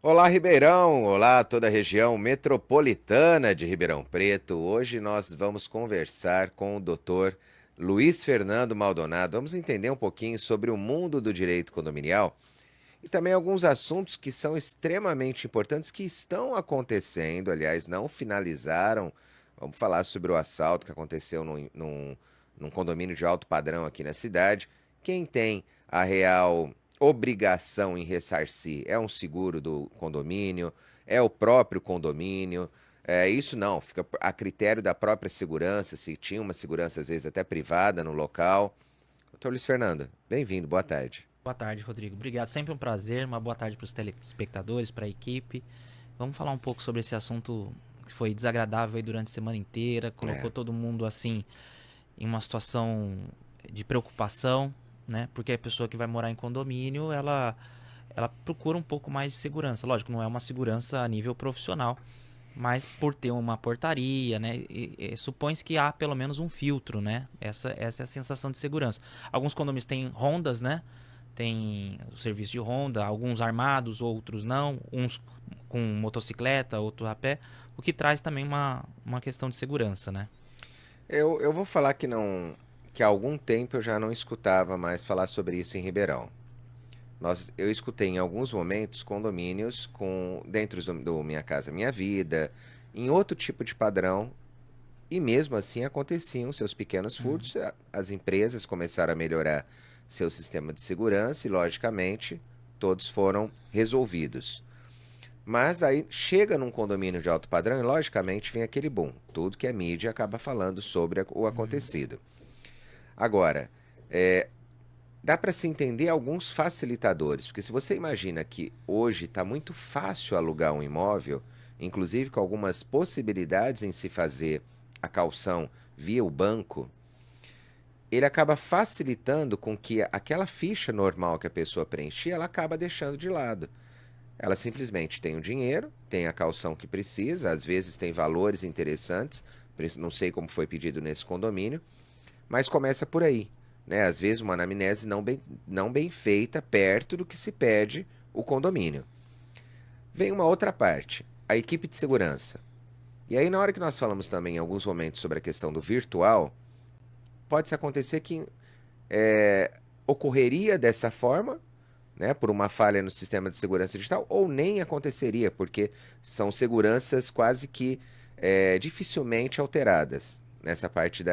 Olá, Ribeirão! Olá, toda a região metropolitana de Ribeirão Preto. Hoje nós vamos conversar com o Dr. Luiz Fernando Maldonado. Vamos entender um pouquinho sobre o mundo do direito condominial e também alguns assuntos que são extremamente importantes que estão acontecendo, aliás, não finalizaram. Vamos falar sobre o assalto que aconteceu num condomínio de alto padrão aqui na cidade. Quem tem a real obrigação em ressarcir é um seguro do condomínio, é o próprio condomínio. Isso não, fica a critério da própria segurança, se tinha uma segurança às vezes até privada no local. Doutor Luiz Fernando, bem-vindo, boa tarde. Boa tarde, Rodrigo. Obrigado. Sempre um prazer. Uma boa tarde para os telespectadores, para a equipe. Vamos falar um pouco sobre esse assunto que foi desagradável aí durante a semana inteira. Colocou É. todo mundo assim em uma situação de preocupação, né? Porque a pessoa que vai morar em condomínio, ela procura um pouco mais de segurança. Lógico, não é uma segurança a nível profissional, mas por ter uma portaria, né? Supõe-se que há pelo menos um filtro, né? Essa é a sensação de segurança. Alguns condomínios têm rondas, né? Tem o serviço de ronda, alguns armados, outros não, uns com motocicleta, outros a pé, o que traz também uma questão de segurança, né? Eu vou falar que não, que há algum tempo eu já não escutava mais falar sobre isso em Ribeirão. Eu escutei em alguns momentos condomínios com dentro do Minha Casa Minha Vida, em outro tipo de padrão, e mesmo assim aconteciam seus pequenos Uhum. furtos. As empresas começaram a melhorar seu sistema de segurança e, logicamente, todos foram resolvidos. Mas aí chega num condomínio de alto padrão e, logicamente, vem aquele boom. Tudo que é mídia acaba falando sobre o Uhum. acontecido. Agora, é, dá para se entender alguns facilitadores, porque se você imagina que hoje está muito fácil alugar um imóvel, inclusive com algumas possibilidades em se fazer a caução via o banco, ele acaba facilitando com que aquela ficha normal que a pessoa preenchia, ela acaba deixando de lado. Ela simplesmente tem o dinheiro, tem a caução que precisa, às vezes tem valores interessantes, não sei como foi pedido nesse condomínio, mas começa por aí, né? Às vezes uma anamnese não bem feita, perto do que se pede o condomínio. Vem uma outra parte, a equipe de segurança. E aí, na hora que nós falamos também em alguns momentos sobre a questão do virtual, pode-se acontecer que é, ocorreria dessa forma, né, por uma falha no sistema de segurança digital, ou nem aconteceria, porque são seguranças quase que dificilmente alteradas nessa parte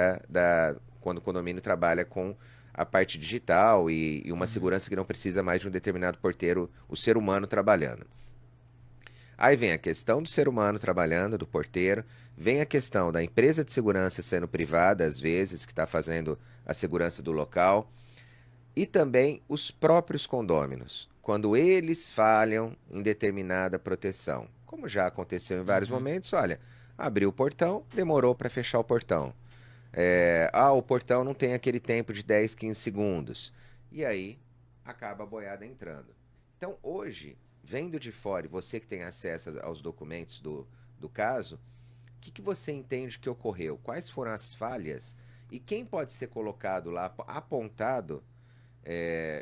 quando o condomínio trabalha com a parte digital e uma Uhum. segurança que não precisa mais de um determinado porteiro, o ser humano trabalhando. Aí vem a questão do ser humano trabalhando, do porteiro, vem a questão da empresa de segurança sendo privada, às vezes, que está fazendo a segurança do local, e também os próprios condôminos, quando eles falham em determinada proteção. Como já aconteceu em vários Uhum. momentos, olha, abriu o portão, demorou para fechar o portão. O portão não tem aquele tempo de 10, 15 segundos. E aí acaba a boiada entrando. Então, hoje, vendo de fora, e você que tem acesso aos documentos do caso, o que você entende que ocorreu? Quais foram as falhas? E quem pode ser colocado lá, apontado,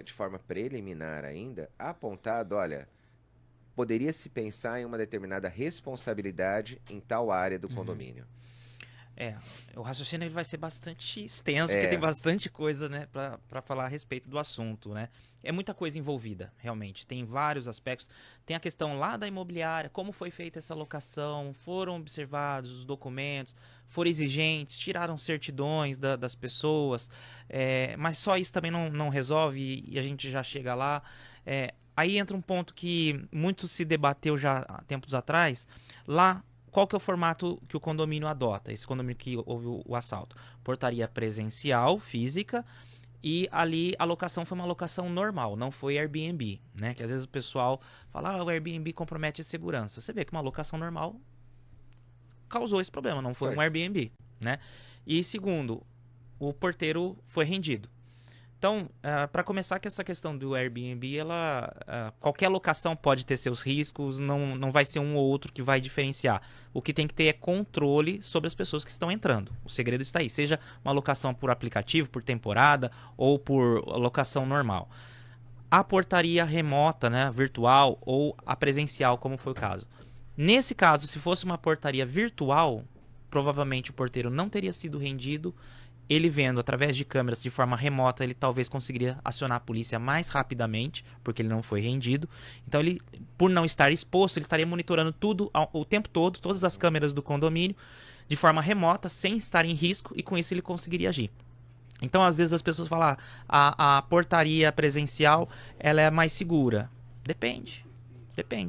de forma preliminar ainda, apontado, olha, poderia se pensar em uma determinada responsabilidade em tal área do Uhum. condomínio. É, o raciocínio ele vai ser bastante extenso, porque tem É, bastante coisa, né, pra falar a respeito do assunto, né? É muita coisa envolvida, realmente. Tem vários aspectos. Tem a questão lá da imobiliária, como foi feita essa locação, foram observados os documentos, foram exigentes, tiraram certidões das pessoas, mas só isso também não resolve e a gente já chega lá. Aí entra um ponto que muito se debateu já há tempos atrás. Lá, qual que é o formato que o condomínio adota? Esse condomínio que houve o assalto. Portaria presencial, física, e ali a locação foi uma locação normal, não foi Airbnb, né? Que às vezes o pessoal fala, o Airbnb compromete a segurança. Você vê que uma locação normal causou esse problema, não foi um foi. Airbnb, né? E segundo, o porteiro foi rendido. Então, para começar que essa questão do Airbnb, qualquer locação pode ter seus riscos, não vai ser um ou outro que vai diferenciar. O que tem que ter é controle sobre as pessoas que estão entrando. O segredo está aí, seja uma locação por aplicativo, por temporada ou por locação normal. a portaria remota, né, virtual ou a presencial, como foi o caso. Nesse caso, se fosse uma portaria virtual, provavelmente o porteiro não teria sido rendido. Ele vendo através de câmeras de forma remota, ele talvez conseguiria acionar a polícia mais rapidamente, porque ele não foi rendido. Então, ele, por não estar exposto, ele estaria monitorando tudo o tempo todo, todas as câmeras do condomínio, de forma remota, sem estar em risco, e com isso ele conseguiria agir. Então, às vezes as pessoas falam, a portaria presencial, ela é mais segura. Depende.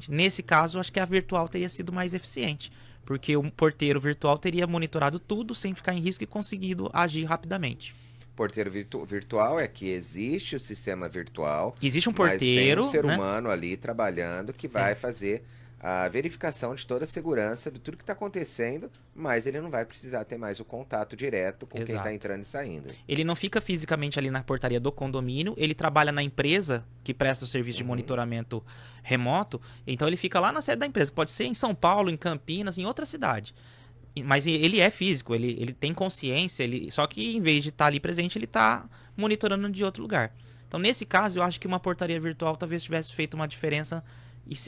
Nesse caso, acho que a virtual teria sido mais eficiente, porque o porteiro virtual teria monitorado tudo sem ficar em risco e conseguido agir rapidamente. Porteiro virtual é que existe o sistema virtual, Existe um mas tem porteiro, um ser né? humano ali trabalhando que vai É. fazer a verificação de toda a segurança de tudo que está acontecendo, mas ele não vai precisar ter mais o contato direto com quem está Exato. entrando e saindo. Ele não fica fisicamente ali na portaria do condomínio, ele trabalha na empresa que presta o serviço de monitoramento remoto, então ele fica lá na sede da empresa. Pode ser em São Paulo, em Campinas, em outra cidade. Mas ele é físico, ele tem consciência, só que em vez de estar ali presente, ele está monitorando de outro lugar. Então, nesse caso, eu acho que uma portaria virtual talvez tivesse feito uma diferença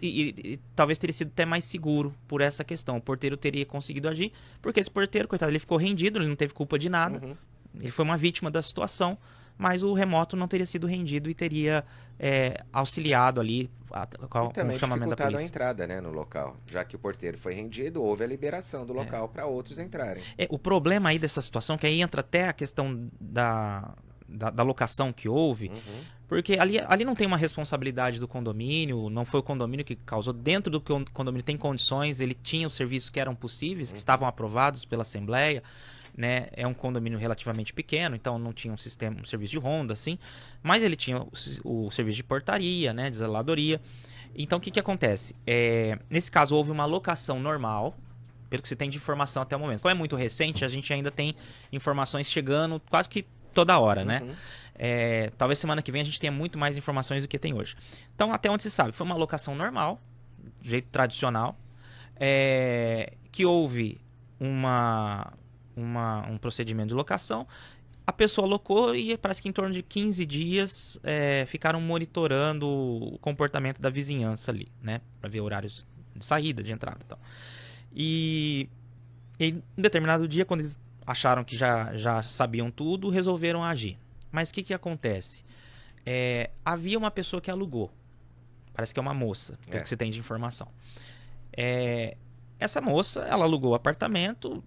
e talvez teria sido até mais seguro por essa questão. O porteiro teria conseguido agir, porque esse porteiro, coitado, ele ficou rendido, ele não teve culpa de nada. Ele foi uma vítima da situação, mas o remoto não teria sido rendido e teria auxiliado ali com E também o chamamento da dificultado a polícia. entrada, né, no local. Já que o porteiro foi rendido, houve a liberação do local para outros entrarem. O problema aí dessa situação, que aí entra até a questão da locação que houve, porque ali não tem uma responsabilidade do condomínio, não foi o condomínio que causou. Dentro do que o condomínio tem condições, ele tinha os serviços que eram possíveis, que estavam aprovados pela Assembleia, né? É um condomínio relativamente pequeno, então não tinha um serviço de ronda, assim, mas ele tinha o serviço de portaria, né, de zeladoria. Então, o que acontece? Nesse caso, houve uma locação normal, pelo que se tem de informação até o momento. Como é muito recente, a gente ainda tem informações chegando quase que toda hora, né? Talvez semana que vem a gente tenha muito mais informações do que tem hoje. Então, até onde se sabe, foi uma locação normal, do jeito tradicional, que houve um procedimento de locação, a pessoa locou e parece que em torno de 15 dias ficaram monitorando o comportamento da vizinhança ali, né? Para ver horários de saída, de entrada e tal. E em determinado dia, quando eles acharam que já sabiam tudo, resolveram agir. Mas o que acontece? Havia uma pessoa que alugou. Parece que é uma moça, pelo que você tem de informação. Essa moça, ela alugou o apartamento,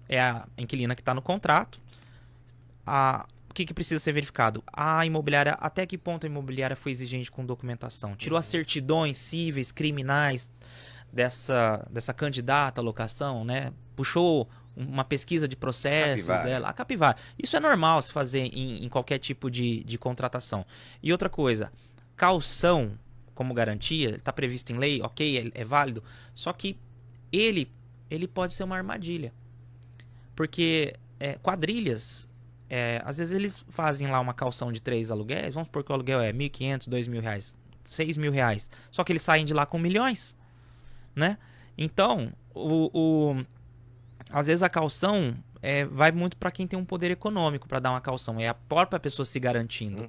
é a inquilina que está no contrato. O que precisa ser verificado? A imobiliária, até que ponto a imobiliária foi exigente com documentação? Tirou as certidões cíveis, criminais dessa candidata à locação, né? Puxou uma pesquisa de processos dela. A capivara. Isso é normal se fazer em qualquer tipo de contratação. E outra coisa, caução como garantia, está previsto em lei, ok, é válido, só que ele pode ser uma armadilha. Porque quadrilhas, às vezes eles fazem lá uma caução de 3 aluguéis, vamos supor que o aluguel é R$1.500, R$2.000, R$6.000, só que eles saem de lá com milhões, né? Então, às vezes a caução vai muito para quem tem um poder econômico para dar uma caução, é a própria pessoa se garantindo.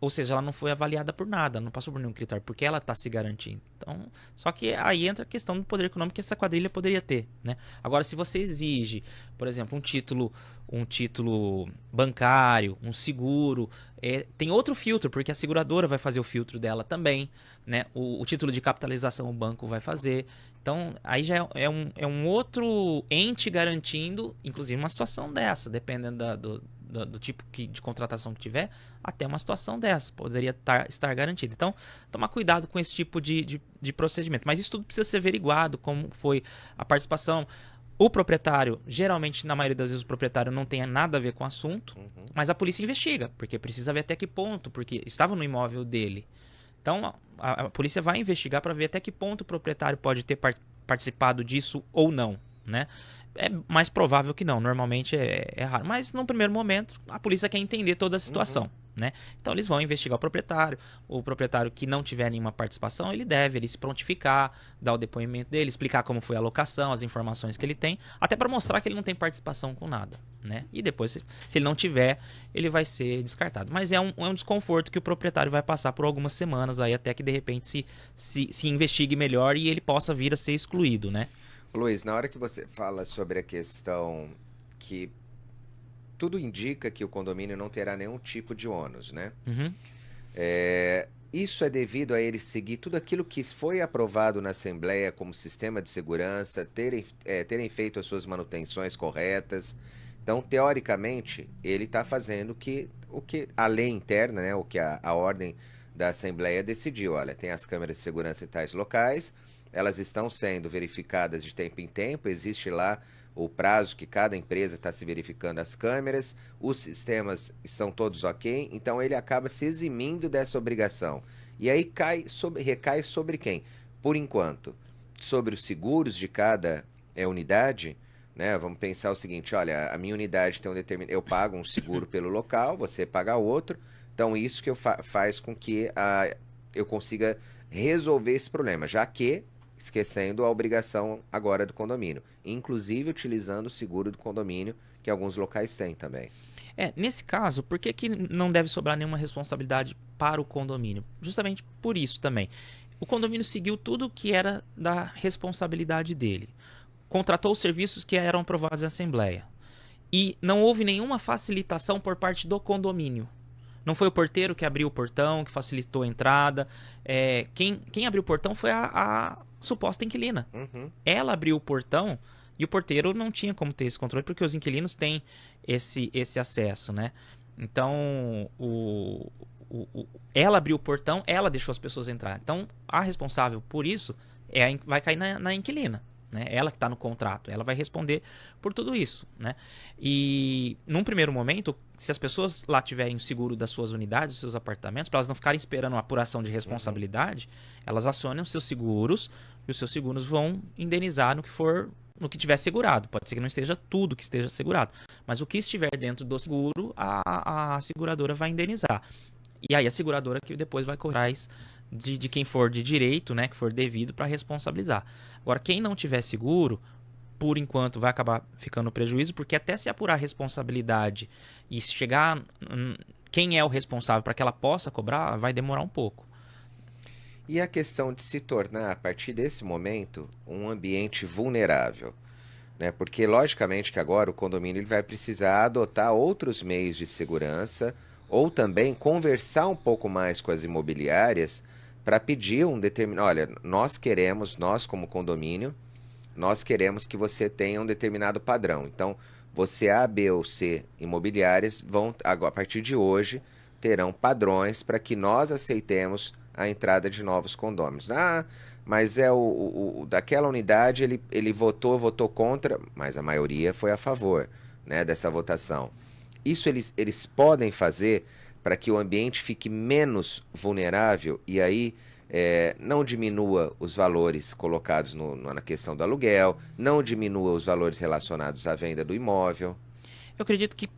Ou seja, ela não foi avaliada por nada, não passou por nenhum critério, porque ela está se garantindo. Então, só que aí entra a questão do poder econômico que essa quadrilha poderia ter, né? Agora, se você exige, por exemplo, um título bancário, um seguro, tem outro filtro, porque a seguradora vai fazer o filtro dela também, né? O título de capitalização o banco vai fazer. Então, aí já é um outro ente garantindo, inclusive uma situação dessa, dependendo do tipo de contratação que tiver, até uma situação dessa poderia estar garantida. Então, tomar cuidado com esse tipo de procedimento. Mas isso tudo precisa ser averiguado, como foi a participação. O proprietário, geralmente, na maioria das vezes, o proprietário não tem nada a ver com o assunto, mas a polícia investiga, porque precisa ver até que ponto, porque estava no imóvel dele. Então, a polícia vai investigar para ver até que ponto o proprietário pode ter participado disso ou não, né? É mais provável que não, normalmente é raro. Mas, no primeiro momento, a polícia quer entender toda a situação, né? Então eles vão investigar o proprietário que não tiver nenhuma participação, ele se prontificar, dar o depoimento dele, explicar como foi a locação, as informações que ele tem, até para mostrar que ele não tem participação com nada, né? E depois, se ele não tiver, ele vai ser descartado. Mas é um desconforto que o proprietário vai passar por algumas semanas aí, até que de repente se investigue melhor e ele possa vir a ser excluído, né? Luiz, na hora que você fala sobre a questão que tudo indica que o condomínio não terá nenhum tipo de ônus, né? Uhum. Isso é devido a ele seguir tudo aquilo que foi aprovado na Assembleia como sistema de segurança, terem feito as suas manutenções corretas. Então, teoricamente, ele está fazendo o que a lei interna, né, o que a ordem da Assembleia decidiu. Olha, tem as câmeras de segurança em tais locais, elas estão sendo verificadas de tempo em tempo, existe lá o prazo que cada empresa está se verificando as câmeras, os sistemas estão todos ok, então ele acaba se eximindo dessa obrigação. E aí recai sobre quem? Por enquanto, sobre os seguros de cada unidade, né? Vamos pensar o seguinte, olha, a minha unidade tem eu pago um seguro pelo local, você paga outro, então isso que faz com que eu consiga resolver esse problema, já que esquecendo a obrigação agora do condomínio, inclusive utilizando o seguro do condomínio, que alguns locais têm também. Nesse caso, por que não deve sobrar nenhuma responsabilidade para o condomínio? Justamente por isso também. O condomínio seguiu tudo que era da responsabilidade dele. Contratou os serviços que eram aprovados em assembleia. E não houve nenhuma facilitação por parte do condomínio. Não foi o porteiro que abriu o portão, que facilitou a entrada. Quem abriu o portão foi a suposta inquilina. Uhum. Ela abriu o portão e o porteiro não tinha como ter esse controle, porque os inquilinos têm esse acesso, né? Então, ela abriu o portão, ela deixou as pessoas entrar. Então, a responsável por isso vai cair na inquilina. Né? Ela que está no contrato, ela vai responder por tudo isso, né? E num primeiro momento, se as pessoas lá tiverem o seguro das suas unidades, dos seus apartamentos, para elas não ficarem esperando uma apuração de responsabilidade, elas acionem os seus seguros e os seus seguros vão indenizar no que tiver segurado. Pode ser que não esteja tudo que esteja segurado, mas o que estiver dentro do seguro, a seguradora vai indenizar. E aí a seguradora que depois vai correr atrás de quem for de direito, né, que for devido para responsabilizar. Agora, quem não tiver seguro, por enquanto vai acabar ficando no prejuízo, porque até se apurar a responsabilidade e chegar quem é o responsável para que ela possa cobrar, vai demorar um pouco. E a questão de se tornar, a partir desse momento, um ambiente vulnerável, né? Porque, logicamente, que agora o condomínio ele vai precisar adotar outros meios de segurança ou também conversar um pouco mais com as imobiliárias para pedir um determinado... Olha, nós como condomínio, nós queremos que você tenha um determinado padrão. Então, você A, B ou C imobiliárias vão, a partir de hoje, terão padrões para que nós aceitemos a entrada de novos condôminos. Ah, mas daquela unidade ele votou contra, mas a maioria foi a favor, né, dessa votação. Isso eles podem fazer para que o ambiente fique menos vulnerável e aí não diminua os valores colocados na questão do aluguel, não diminua os valores relacionados à venda do imóvel. Eu acredito que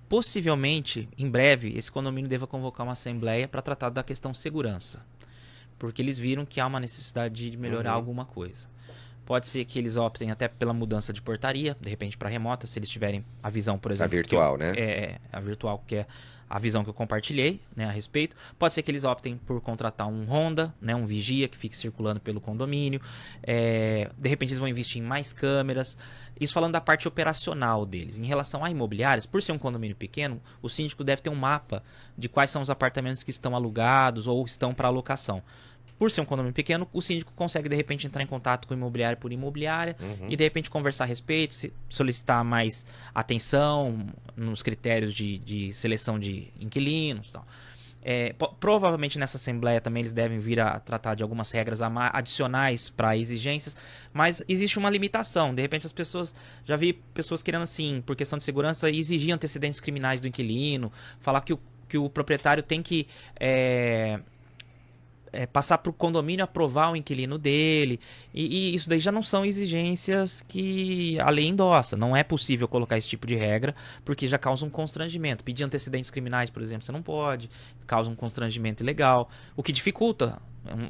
possivelmente, em breve, esse condomínio deva convocar uma assembleia para tratar da questão segurança. Porque eles viram que há uma necessidade de melhorar alguma coisa. Pode ser que eles optem até pela mudança de portaria, de repente para remota, se eles tiverem a visão, por exemplo... A virtual, né? A virtual, que é a visão que eu compartilhei, né, a respeito. Pode ser que eles optem por contratar um Ronda, né, um vigia que fique circulando pelo condomínio. De repente eles vão investir em mais câmeras. Isso falando da parte operacional deles. Em relação a imobiliárias, por ser um condomínio pequeno, o síndico deve ter um mapa de quais são os apartamentos que estão alugados ou estão para alocação. Por ser um condomínio pequeno, o síndico consegue, de repente, entrar em contato com o imobiliário por imobiliária e, de repente, conversar a respeito, solicitar mais atenção nos critérios de seleção de inquilinos e tal. Provavelmente nessa assembleia também eles devem vir a tratar de algumas regras adicionais para exigências, mas existe uma limitação. De repente as pessoas, já vi pessoas querendo assim, por questão de segurança, exigir antecedentes criminais do inquilino, falar que o proprietário tem que... passar para o condomínio aprovar o inquilino dele. E isso daí já não são exigências que a lei endossa. Não é possível colocar esse tipo de regra, porque já causa um constrangimento. Pedir antecedentes criminais, por exemplo, você não pode, causa um constrangimento ilegal, o que dificulta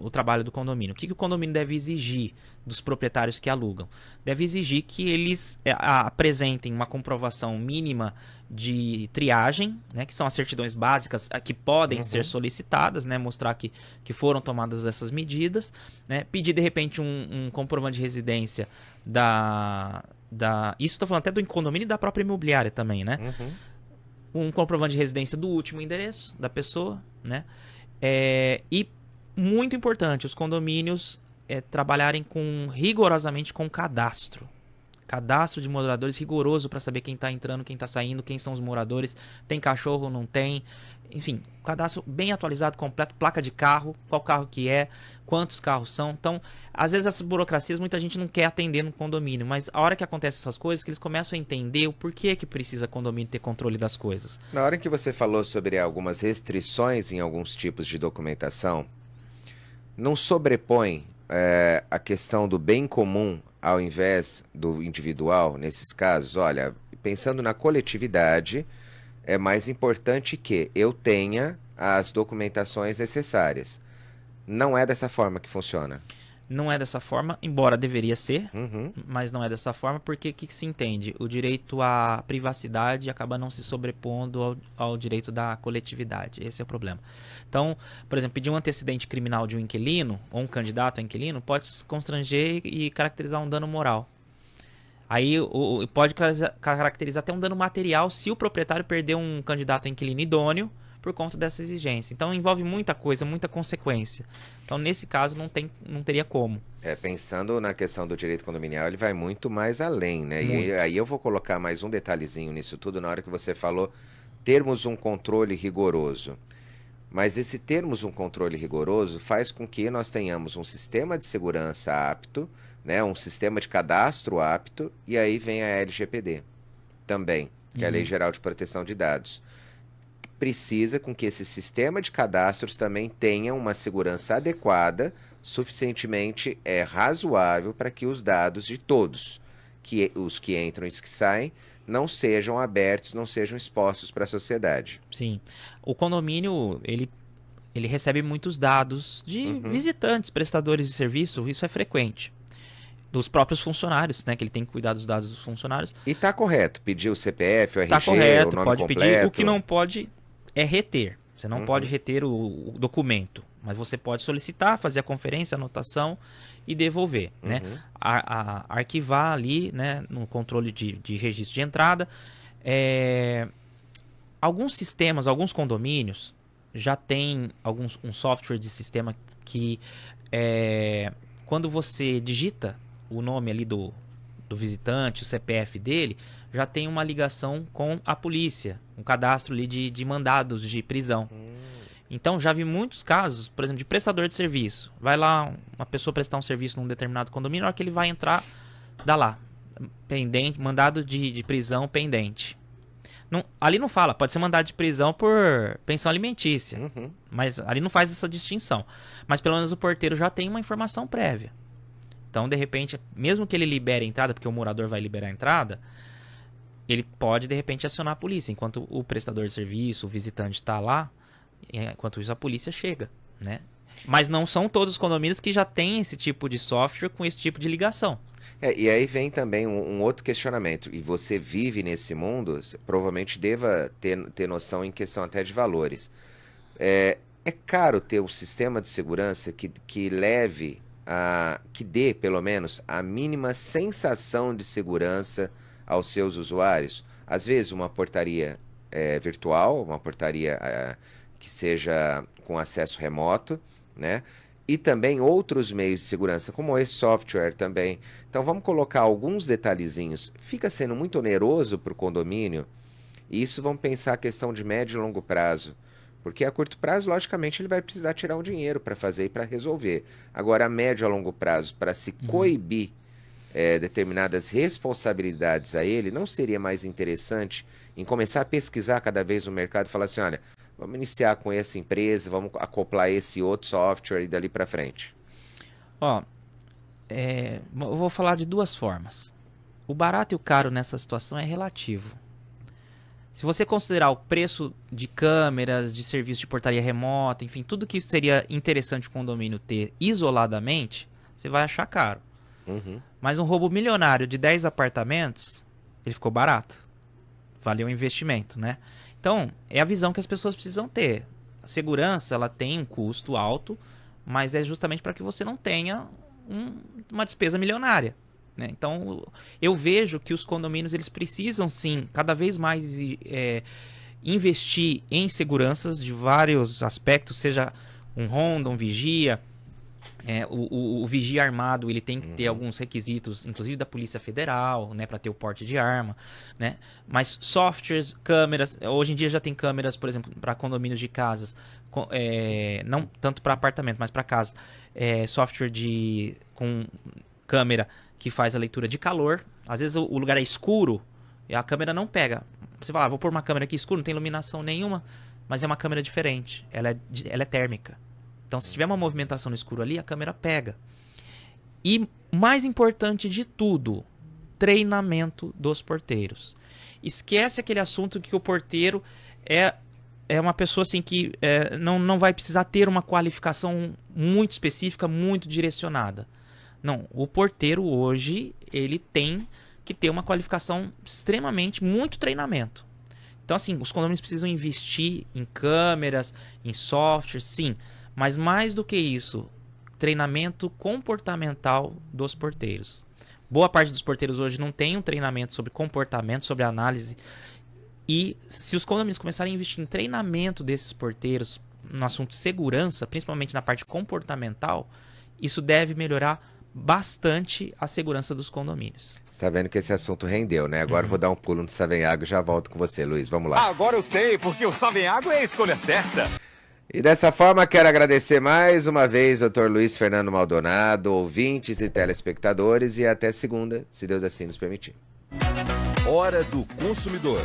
o trabalho do condomínio. O que o condomínio deve exigir dos proprietários que alugam? Deve exigir que eles apresentem uma comprovação mínima de triagem, né, que são as certidões básicas que podem ser solicitadas, né, mostrar que foram tomadas essas medidas, né, pedir de repente um comprovante de residência isso estou falando até do condomínio e da própria imobiliária também, né? Um comprovante de residência do último endereço da pessoa, né? E muito importante, os condomínios trabalharem rigorosamente com cadastro. Cadastro de moradores rigoroso para saber quem está entrando, quem está saindo, quem são os moradores, tem cachorro, não tem. Enfim, cadastro bem atualizado, completo, placa de carro, qual carro que é, quantos carros são. Então, às vezes essas burocracias muita gente não quer atender no condomínio, mas a hora que acontecem essas coisas, que eles começam a entender o porquê que precisa condomínio ter controle das coisas. Na hora que você falou sobre algumas restrições em alguns tipos de documentação, não sobrepõe a questão do bem comum ao invés do individual nesses casos? Olha, pensando na coletividade, é mais importante que eu tenha as documentações necessárias. Não é dessa forma que funciona. Não é dessa forma, embora deveria ser, mas não é dessa forma, porque o que se entende? O direito à privacidade acaba não se sobrepondo ao direito da coletividade. Esse é o problema. Então, por exemplo, pedir um antecedente criminal de um inquilino, ou um candidato a inquilino, pode constranger e caracterizar um dano moral. Aí pode caracterizar até um dano material se o proprietário perder um candidato a inquilino idôneo por conta dessa exigência. Então envolve muita coisa, muita consequência. Então nesse caso não teria como. Pensando na questão do direito condominial, ele vai muito mais além, né? E aí eu vou colocar mais um detalhezinho nisso tudo na hora que você falou termos um controle rigoroso. Mas esse termos um controle rigoroso faz com que nós tenhamos um sistema de segurança apto, né? Um sistema de cadastro apto, e aí vem a LGPD também, que é a Lei Geral de Proteção de Dados. Precisa com que esse sistema de cadastros também tenha uma segurança adequada, suficientemente razoável para que os dados de todos, os que entram e os que saem, não sejam abertos, não sejam expostos para a sociedade. Sim. O condomínio, ele recebe muitos dados de visitantes, prestadores de serviço, isso é frequente. Dos próprios funcionários, né? Que ele tem que cuidar dos dados dos funcionários. E tá correto, pedir o CPF, o RG, tá correto, o nome pode completo. pedir. O que não pode é reter. Você não pode reter o documento, mas você pode solicitar, fazer a conferência, a anotação e devolver, né? Arquivar ali, né? No controle de registro de entrada. Alguns sistemas, alguns condomínios já tem um software de sistema que quando você digita o nome ali do visitante, o CPF dele, já tem uma ligação com a polícia, um cadastro ali de mandados de prisão. Então já vi muitos casos, por exemplo, de prestador de serviço. Vai lá uma pessoa prestar um serviço num determinado condomínio, na hora que ele vai entrar, dá lá, pendente, mandado de prisão pendente. Ali não fala, pode ser mandado de prisão por pensão alimentícia, mas ali não faz essa distinção. Mas pelo menos o porteiro já tem uma informação prévia. Então, de repente, mesmo que ele libere a entrada, porque o morador vai liberar a entrada, ele pode, de repente, acionar a polícia. Enquanto o prestador de serviço, o visitante está lá, enquanto isso a polícia chega, né? Mas não são todos os condomínios que já têm esse tipo de software com esse tipo de ligação. E aí vem também um outro questionamento. E você vive nesse mundo, provavelmente deva ter noção em questão até de valores. É caro ter um sistema de segurança que leve... que dê, pelo menos, a mínima sensação de segurança aos seus usuários. Às vezes, uma portaria virtual, uma portaria que seja com acesso remoto, né? E também outros meios de segurança, como esse software também. Então, vamos colocar alguns detalhezinhos. Fica sendo muito oneroso para o condomínio, e isso vamos pensar a questão de médio e longo prazo. Porque a curto prazo, logicamente, ele vai precisar tirar um dinheiro para fazer e para resolver. Agora, a médio e a longo prazo, para se coibir determinadas responsabilidades a ele, não seria mais interessante em começar a pesquisar cada vez no mercado e falar assim, olha, Vamos iniciar com essa empresa, vamos acoplar esse outro software e dali para frente. Ó, eu vou falar de duas formas. O barato e o caro nessa situação é relativo. Se você considerar o preço de câmeras, de serviço de portaria remota, enfim, tudo que seria interessante o condomínio ter isoladamente, você vai achar caro. Uhum. Mas um roubo milionário de 10 apartamentos, ele ficou barato. Valeu o investimento, né? Então, é a visão que as pessoas precisam ter. A segurança, ela tem um custo alto, mas é justamente para que você não tenha uma despesa milionária, né? Então, eu vejo que os condomínios, eles precisam, sim, cada vez mais investir em seguranças de vários aspectos, seja um ronda, um vigia. O vigia armado, ele tem que ter alguns requisitos, inclusive da Polícia Federal, né, para ter o porte de arma, né? Mas softwares, câmeras, hoje em dia já tem câmeras, por exemplo, para condomínios de casas, não tanto para apartamento, mas para casa, software com câmera que faz a leitura de calor. Às vezes o lugar é escuro e a câmera não pega. Você fala, vou pôr uma câmera aqui escura, não tem iluminação nenhuma, mas é uma câmera diferente, ela é térmica. Então, se tiver uma movimentação no escuro ali, a câmera pega. E, mais importante de tudo, treinamento dos porteiros. Esquece aquele assunto que o porteiro é uma pessoa assim que não vai precisar ter uma qualificação muito específica, muito direcionada. Não, o porteiro hoje, ele tem que ter uma qualificação extremamente, muito treinamento. Então, assim, os condomínios precisam investir em câmeras, em software, sim. Mas mais do que isso, treinamento comportamental dos porteiros. Boa parte dos porteiros hoje não tem um treinamento sobre comportamento, sobre análise. E se os condomínios começarem a investir em treinamento desses porteiros no assunto de segurança, principalmente na parte comportamental, isso deve melhorar bastante a segurança dos condomínios. Sabendo que esse assunto rendeu, né? Agora eu vou dar um pulo no Savenhago e já volto com você, Luiz. Vamos lá. Agora eu sei, porque o Savenhago é a escolha certa. E dessa forma, quero agradecer mais uma vez ao Dr. Luiz Fernando Maldonado, ouvintes e telespectadores, e até segunda, se Deus assim nos permitir. Hora do Consumidor.